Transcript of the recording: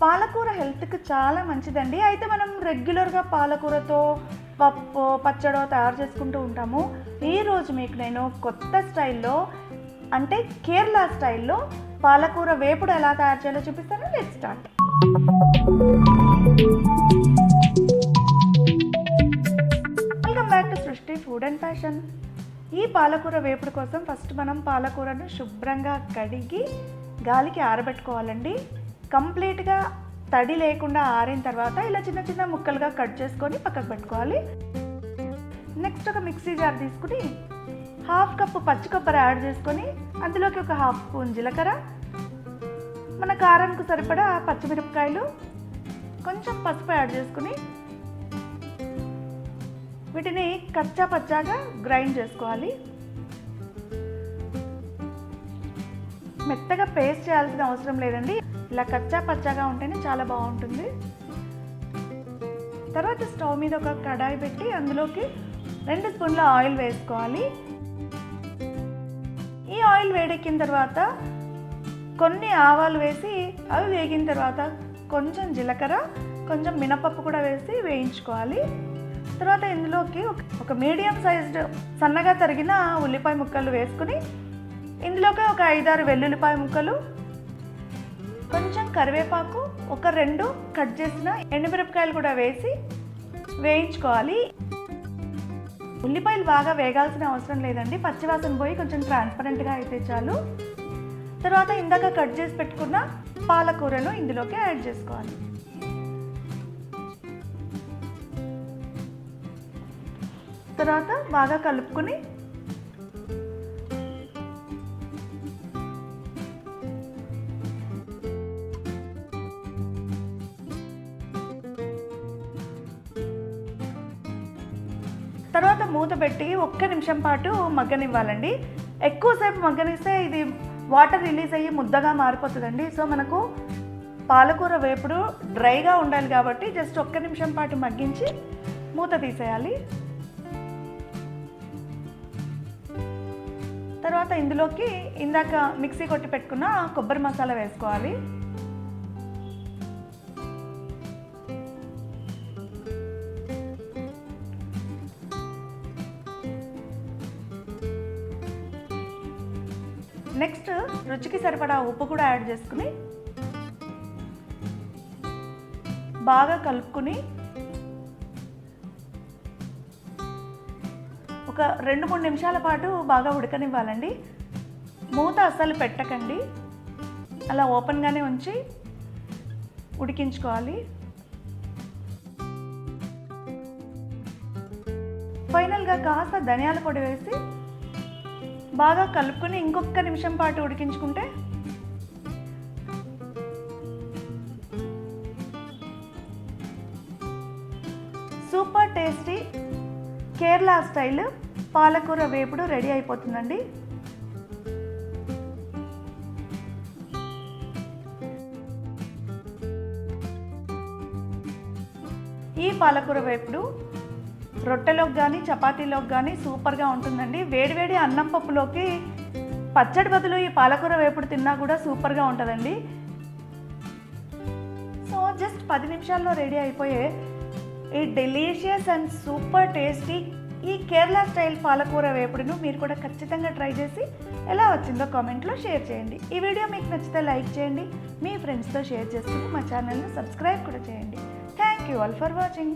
పాలకూర హెల్త్కి చాలా మంచిదండి. అయితే మనం రెగ్యులర్గా పాలకూరతో పప్పు పచ్చడో తయారు చేసుకుంటూ ఉంటాము. ఈరోజు మీకు నేను కొత్త స్టైల్లో అంటే కేరళ స్టైల్లో పాలకూర వేపుడు ఎలా తయారు చేయాలో చూపిస్తాను. Let's start. Welcome back to సృష్టి ఫుడ్ అండ్ ఫ్యాషన్. ఈ పాలకూర వేపుడు కోసం ఫస్ట్ మనం పాలకూరను శుభ్రంగా కడిగి గాలికి ఆరబెట్టుకోవాలండి. కంప్లీట్గా తడి లేకుండా ఆరిన తర్వాత ఇలా చిన్న చిన్న ముక్కలుగా కట్ చేసుకొని పక్కకు పెట్టుకోవాలి. నెక్స్ట్ ఒక మిక్సీ జార్ తీసుకుని హాఫ్ కప్పు పచ్చి కొబ్బరి యాడ్ చేసుకొని అందులోకి ఒక హాఫ్ స్పూన్ జీలకర్ర, మన కారంకు సరిపడా పచ్చిమిరపకాయలు, కొంచెం పసుపు యాడ్ చేసుకుని వీటిని కచ్చా పచ్చాగా గ్రైండ్ చేసుకోవాలి. మెత్తగా పేస్ట్ చేయాల్సిన అవసరం లేదండి. ఇలా కచ్చా పచ్చాగా ఉంటేనే చాలా బాగుంటుంది. తర్వాత స్టవ్ మీద ఒక కడాయి పెట్టి అందులోకి 2 స్పూన్ల ఆయిల్ వేసుకోవాలి. ఈ ఆయిల్ వేడెక్కిన తర్వాత కొన్ని ఆవాలు వేసి అవి వేగిన తర్వాత కొంచెం జీలకర్ర, కొంచెం మినపప్పు కూడా వేసి వేయించుకోవాలి. తర్వాత ఇందులోకి ఒక మీడియం సైజ్డ్ సన్నగా తరిగిన ఉల్లిపాయ ముక్కలు వేసుకుని ఇందులోకి ఒక 5-6 వెల్లుల్లిపాయ ముక్కలు, కొంచెం కరివేపాకు, ఒక 2 కట్ చేసిన ఎండుమిరపకాయలు కూడా వేసి వేయించుకోవాలి. ఉల్లిపాయలు బాగా వేగాల్సిన అవసరం లేదండి. పచ్చివాసన పోయి కొంచెం ట్రాన్స్పరెంట్గా అయితే చాలు. తర్వాత ఇందాక కట్ చేసి పెట్టుకున్న పాలకూరను ఇందులోకి యాడ్ చేసుకోవాలి. తర్వాత బాగా కలుపుకొని తర్వాత మూత పెట్టి 1 నిమిషం పాటు మగ్గనివ్వాలండి. ఎక్కువసేపు మగ్గనిస్తే ఇది వాటర్ రిలీజ్ అయ్యి ముద్దగా మారిపోతుందండి. సో మనకు పాలకూర వేపుడు డ్రైగా ఉండాలి కాబట్టి జస్ట్ 1 నిమిషం పాటు మగ్గించి మూత తీసేయాలి. తర్వాత ఇందులోకి ఇందాక మిక్సీ కొట్టి పెట్టుకున్న కొబ్బరి మసాలా వేసుకోవాలి. నెక్స్ట్ రుచికి సరిపడా ఉప్పు కూడా యాడ్ చేసుకుని బాగా కలుపుకుని ఒక 2-3 నిమిషాల పాటు బాగా ఉడకనివ్వాలండి. మూత అస్సలు పెట్టకండి, అలా ఓపెన్గానే ఉంచి ఉడికించుకోవాలి. ఫైనల్గా కాస్త ధనియాల పొడి వేసి బాగా కలుపుకొని ఇంకొక నిమిషం పాటు ఉడికించుకుంటే సూపర్ టేస్టీ కేరళ స్టైల్ పాలకూర వేపుడు రెడీ అయిపోతుందండి. ఈ పాలకూర వేపుడు రొట్టెలోకి కానీ చపాతీలోకి కానీ సూపర్గా ఉంటుందండి. వేడివేడి అన్నం పప్పులోకి పచ్చడి బదులు ఈ పాలకూర వేపుడు తిన్నా కూడా సూపర్గా ఉంటుందండి. సో జస్ట్ 10 నిమిషాల్లో రెడీ అయిపోయే ఈ డెలీషియస్ అండ్ సూపర్ టేస్టీ ఈ కేరళ స్టైల్ పాలకూర వేపుడును మీరు కూడా ఖచ్చితంగా ట్రై చేసి ఎలా వచ్చిందో కామెంట్లో షేర్ చేయండి. ఈ వీడియో మీకు నచ్చితే లైక్ చేయండి, మీ ఫ్రెండ్స్తో షేర్ చేసుకుని మా ఛానల్ని సబ్స్క్రైబ్ కూడా చేయండి. Thank you all for watching.